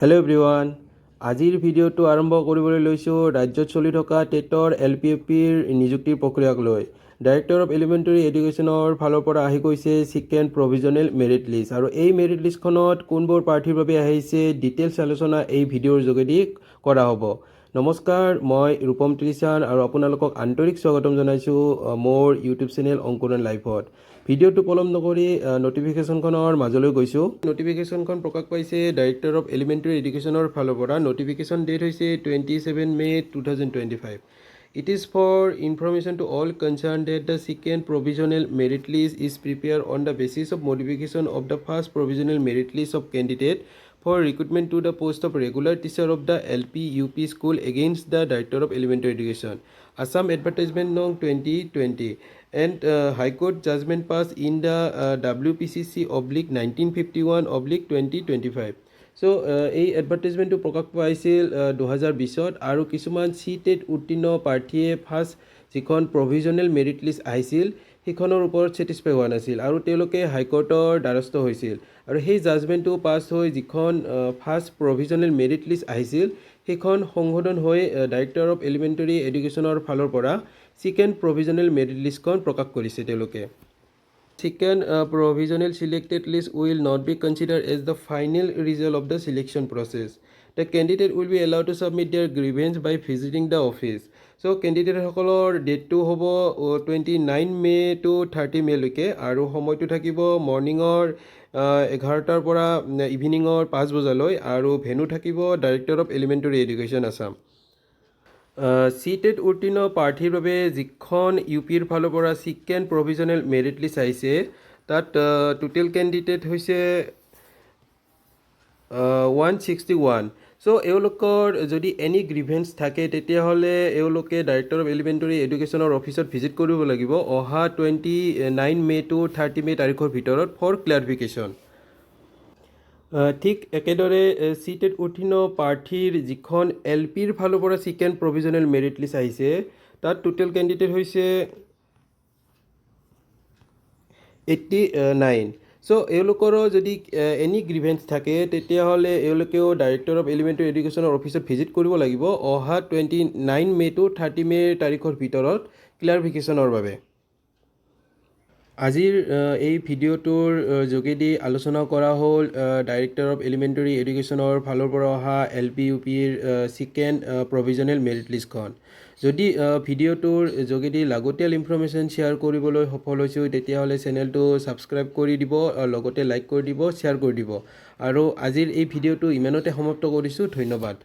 Hello' everyone, আজিৰ ভিডিঅ'টো আৰম্ভ কৰিবলৈ লৈছোঁ ৰাজ্যত চলি থকা টেটৰ LPFPৰ নিযুক্তিৰ প্ৰক্ৰিয়াক লৈ। ডাইৰেক্টৰ অফ এলিমেণ্টাৰী এডুকেশ্যনৰ ফালৰ পৰা আহি গৈছে ছেকেণ্ড প্ৰভিজনেল মেৰিট লিষ্ট, আৰু এই মেৰিট লিষ্টখনত কোনবোৰ প্ৰাৰ্থীৰ বাবে আহিছে ডিটেইলছ আলোচনা এই ভিডিঅ'ৰ যোগেদি কৰা হ'ব। নমস্কাৰ, মই ৰূপম ত্ৰিচান আৰু আপোনালোকক আন্তৰিক স্বাগতম জনাইছোঁ মোৰ ইউটিউব চেনেল অংকুৰণ লাইফত। ভিডিঅ'টো পলম নকৰি নটিফিকেশ্যনখনৰ মাজলৈ গৈছোঁ। নটিফিকেশ্যনখন প্ৰকাশ পাইছে ডাইৰেক্টৰ অফ এলিমেণ্টাৰী এডুকেশ্যনৰ ফালৰ পৰা। নটিফিকেশ্যন ডেট হৈছে 27 May 2025. It is for information to all concerned that the second provisional merit list is prepared on the basis of modification of the first provisional merit list of candidate for recruitment to the post of regular teacher of the LP/UP school against the Director of Elementary Education. Assam Advertisement No. 2020 and High Court judgment passed in the WPCC/1951/2025. So এই এডভাৰ্টাইজমেণ্টটো প্ৰকাশ পাইছিল 2020 আৰু কিছুমান TET উত্তীৰ্ণ প্ৰাৰ্থীয়ে first যিখন provisional merit list আহিছিল সেইখনৰ ওপৰত ছেটিছফাই হোৱা নাছিল আৰু তেওঁলোকে হাইকোৰ্টৰ দ্বাৰস্থ হৈছিল, আৰু সেই জাজমেণ্টটো পাছ হৈ যিখন ফাৰ্ষ্ট প্ৰভিজনেল মেৰিট লিষ্ট আহিছিল সেইখন সংশোধন হৈ ডাইৰেক্টৰ অফ এলিমেণ্টাৰী এডুকেশ্যনৰ ফালৰ পৰা ছেকেণ্ড প্ৰভিজনেল মেৰিট লিষ্টখন প্ৰকাশ কৰিছে তেওঁলোকে। Second provisional selected list will not be considered as the final result of the selection process. The candidate will be allowed to submit their grievance by visiting the office. So candidate সকলৰ ডেটটো হ'ব 29 May to 30 May লৈকে, আৰু সময়টো থাকিব মৰ্ণিঙৰ 11টাৰ পৰা ইভিনিঙৰ 5 বজালৈ, আৰু ভেনু থাকিব director of elementary education Assam. TET উত্তীৰ্ণ প্ৰাৰ্থীৰ বাবে যিখন UPৰ ফালৰ পৰা ছেকেণ্ড প্ৰভিজনেল মেৰিট লিষ্ট আহিছে তাত টোটেল কেণ্ডিডেট হৈছে 161. চ' এওঁলোকৰ যদি এনি গ্ৰিভেঞ্চ থাকে তেতিয়াহ'লে এওঁলোকে ডাইৰেক্টৰ অফ এলিমেণ্টাৰী এডুকেশ্যনৰ অফিচত ভিজিট কৰিব লাগিব অহা 29 May to 30 May তাৰিখৰ ভিতৰত ফৰ ক্লেৰিফিকেশ্যন। ঠিক একেদৰে টেট উত্তীৰ্ণ প্ৰাৰ্থীৰ যিখন LPৰ ফালৰ পৰা ছেকেণ্ড প্ৰভিজনেল মেৰিট লিষ্ট আহিছে তাত টোটেল কেণ্ডিডেট হৈছে 89. চ' এওঁলোকৰো যদি এনি গ্ৰিভেঞ্চ থাকে তেতিয়াহ'লে এওঁলোকেও ডাইৰেক্টৰ অফ এলিমেণ্টাৰী এডুকেশ্যনৰ অফিচত ভিজিট কৰিব লাগিব অহা 29 May to 30 May তাৰিখৰ ভিতৰত ক্লেৰিফিকেশ্যনৰ বাবে। আজিৰ এই ভিডিঅ'টোৰ যোগেদি আলোচনা কৰা হ'ল ডাইৰেক্টৰ অফ এলিমেণ্টাৰী এডুকেশ্যনৰ ফালৰ পৰা অহা LP/UPৰ ছেকেণ্ড প্ৰভিজনেল মেৰিট লিষ্টখন। যদি ভিডিঅ'টোৰ যোগেদি লাগতিয়াল ইনফৰ্মেশ্যন শ্বেয়াৰ কৰিবলৈ সফল হৈছোঁ তেতিয়াহ'লে চেনেলটো ছাবস্ক্ৰাইব কৰি দিব, লগতে লাইক কৰি দিব, শ্বেয়াৰ কৰি দিব, আৰু আজিৰ এই ভিডিঅ'টো ইমানতে সমাপ্ত কৰিছোঁ। ধন্যবাদ।